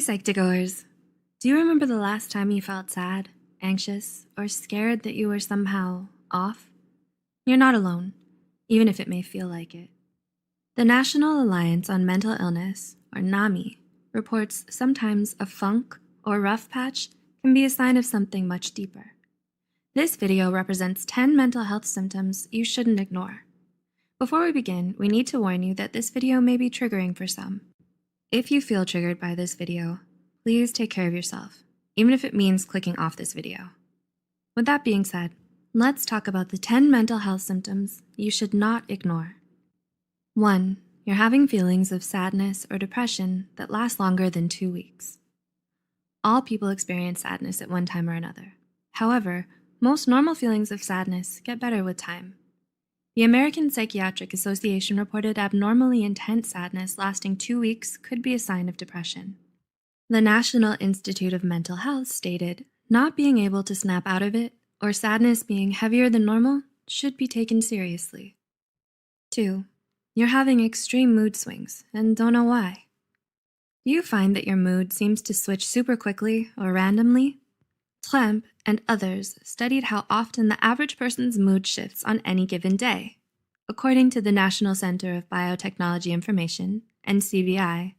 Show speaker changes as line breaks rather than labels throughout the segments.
Psych2Goers, do you remember the last time you felt sad, anxious, or scared that you were somehow off? You're not alone, even if it may feel like it. The National Alliance on Mental Illness, or NAMI, reports sometimes a funk or rough patch can be a sign of something much deeper. This video represents 10 mental health symptoms you shouldn't ignore. Before we begin, we need to warn you that this video may be triggering for some. If you feel triggered by this video, please take care of yourself, even if it means clicking off this video. With that being said, let's talk about the 10 mental health symptoms you should not ignore. 1. You're having feelings of sadness or depression that last longer than 2 weeks. All people experience sadness at one time or another. However, most normal feelings of sadness get better with time. The American Psychiatric Association reported abnormally intense sadness lasting 2 weeks could be a sign of depression. The National Institute of Mental Health stated, not being able to snap out of it or sadness being heavier than normal should be taken seriously. 2. You're having extreme mood swings and don't know why. Do you find that your mood seems to switch super quickly or randomly? Tremp and others studied how often the average person's mood shifts on any given day. According to the National Center of Biotechnology Information, NCBI,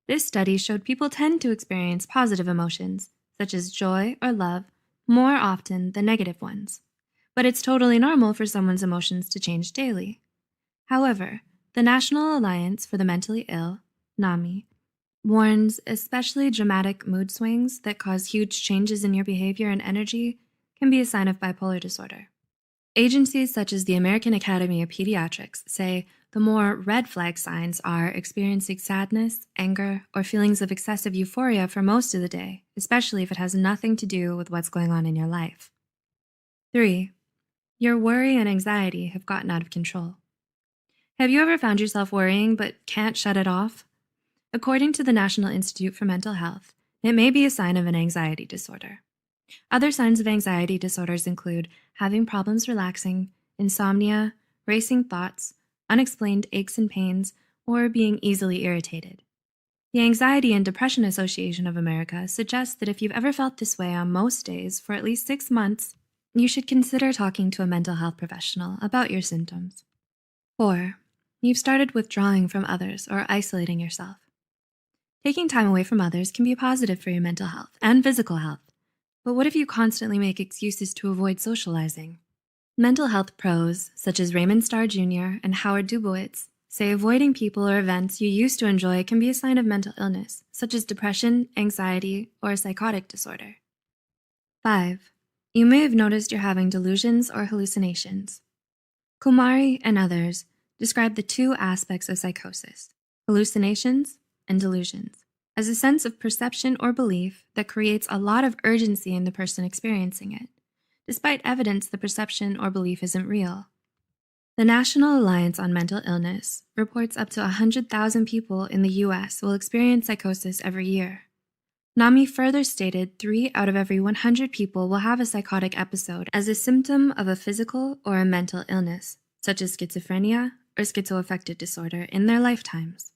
this study showed people tend to experience positive emotions, such as joy or love, more often than negative ones. But it's totally normal for someone's emotions to change daily. However, the National Alliance for the Mentally Ill, NAMI, warns especially dramatic mood swings that cause huge changes in your behavior and energy can be a sign of bipolar disorder. Agencies such as the American Academy of Pediatrics say the more red flag signs are experiencing sadness, anger, or feelings of excessive euphoria for most of the day, especially if it has nothing to do with what's going on in your life. 3. Your worry and anxiety have gotten out of control. Have you ever found yourself worrying but can't shut it off? According to the National Institute for Mental Health, it may be a sign of an anxiety disorder. Other signs of anxiety disorders include having problems relaxing, insomnia, racing thoughts, unexplained aches and pains, or being easily irritated. The Anxiety and Depression Association of America suggests that if you've ever felt this way on most days for at least 6 months, you should consider talking to a mental health professional about your symptoms. 4. You've started withdrawing from others or isolating yourself. Taking time away from others can be positive for your mental health and physical health. But what if you constantly make excuses to avoid socializing? Mental health pros, such as Raymond Starr Jr. and Howard Dubowitz, say avoiding people or events you used to enjoy can be a sign of mental illness, such as depression, anxiety, or a psychotic disorder. 5. You may have noticed you're having delusions or hallucinations. Kumari and others describe the two aspects of psychosis, hallucinations and delusions, as a sense of perception or belief that creates a lot of urgency in the person experiencing it, despite evidence the perception or belief isn't real. The National Alliance on Mental Illness reports up to 100,000 people in the US will experience psychosis every year. NAMI further stated 3 out of every 100 people will have a psychotic episode as a symptom of a physical or a mental illness, such as schizophrenia or schizoaffective disorder, in their lifetimes.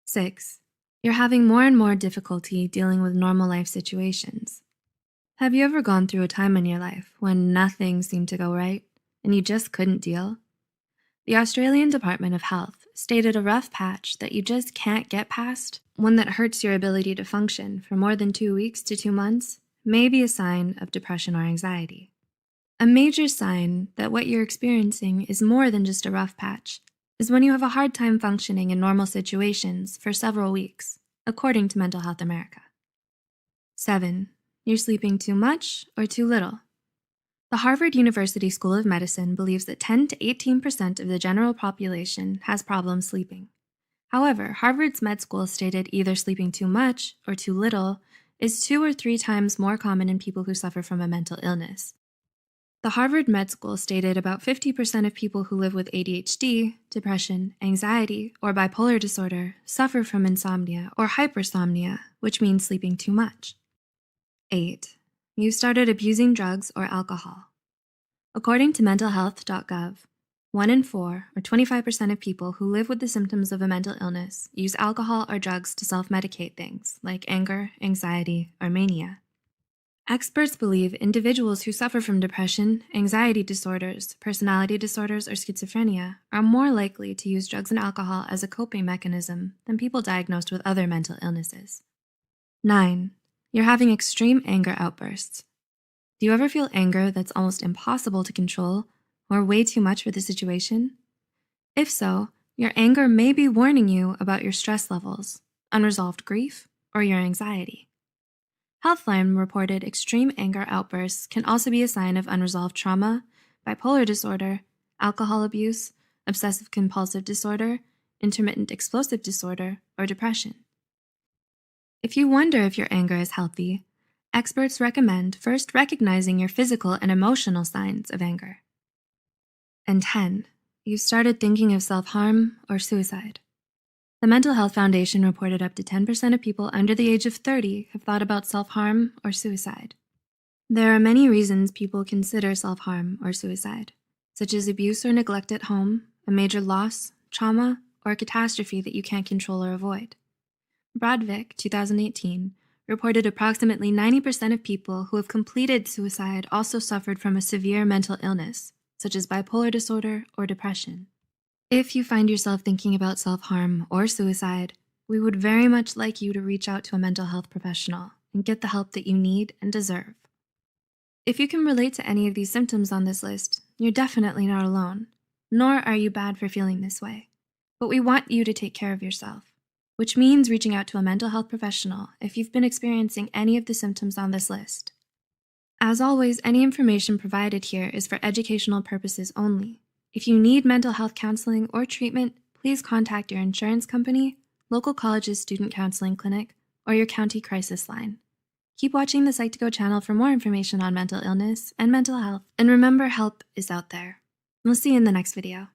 6. You're having more and more difficulty dealing with normal life situations. Have you ever gone through a time in your life when nothing seemed to go right and you just couldn't deal? The Australian Department of Health stated a rough patch that you just can't get past, one that hurts your ability to function for more than 2 weeks to 2 months, may be a sign of depression or anxiety. A major sign that what you're experiencing is more than just a rough patch is when you have a hard time functioning in normal situations for several weeks, according to Mental Health America. 7. You're sleeping too much or too little. The Harvard University School of Medicine believes that 10 to 18% of the general population has problems sleeping. However, Harvard's med school stated either sleeping too much or too little is 2 or 3 times more common in people who suffer from a mental illness. The Harvard Med School stated about 50% of people who live with ADHD, depression, anxiety, or bipolar disorder suffer from insomnia or hypersomnia, which means sleeping too much. 8. You started abusing drugs or alcohol. According to mentalhealth.gov, 1 in 4, or 25% of people who live with the symptoms of a mental illness use alcohol or drugs to self-medicate things like anger, anxiety, or mania. Experts believe individuals who suffer from depression, anxiety disorders, personality disorders, or schizophrenia are more likely to use drugs and alcohol as a coping mechanism than people diagnosed with other mental illnesses. 9. You're having extreme anger outbursts. Do you ever feel anger that's almost impossible to control or way too much for the situation? If so, your anger may be warning you about your stress levels, unresolved grief, or your anxiety. Healthline reported extreme anger outbursts can also be a sign of unresolved trauma, bipolar disorder, alcohol abuse, obsessive compulsive disorder, intermittent explosive disorder, or depression. If you wonder if your anger is healthy, experts recommend first recognizing your physical and emotional signs of anger. And 10, you've started thinking of self-harm or suicide. The Mental Health Foundation reported up to 10% of people under the age of 30 have thought about self-harm or suicide. There are many reasons people consider self-harm or suicide, such as abuse or neglect at home, a major loss, trauma, or a catastrophe that you can't control or avoid. Brodvik, 2018, reported approximately 90% of people who have completed suicide also suffered from a severe mental illness, such as bipolar disorder or depression. If you find yourself thinking about self-harm or suicide, we would very much like you to reach out to a mental health professional and get the help that you need and deserve. If you can relate to any of these symptoms on this list, you're definitely not alone, nor are you bad for feeling this way. But we want you to take care of yourself, which means reaching out to a mental health professional if you've been experiencing any of the symptoms on this list. As always, any information provided here is for educational purposes only. If you need mental health counseling or treatment, please contact your insurance company, local college's student counseling clinic, or your county crisis line. Keep watching the Psych2Go channel for more information on mental illness and mental health, and remember, help is out there. We'll see you in the next video.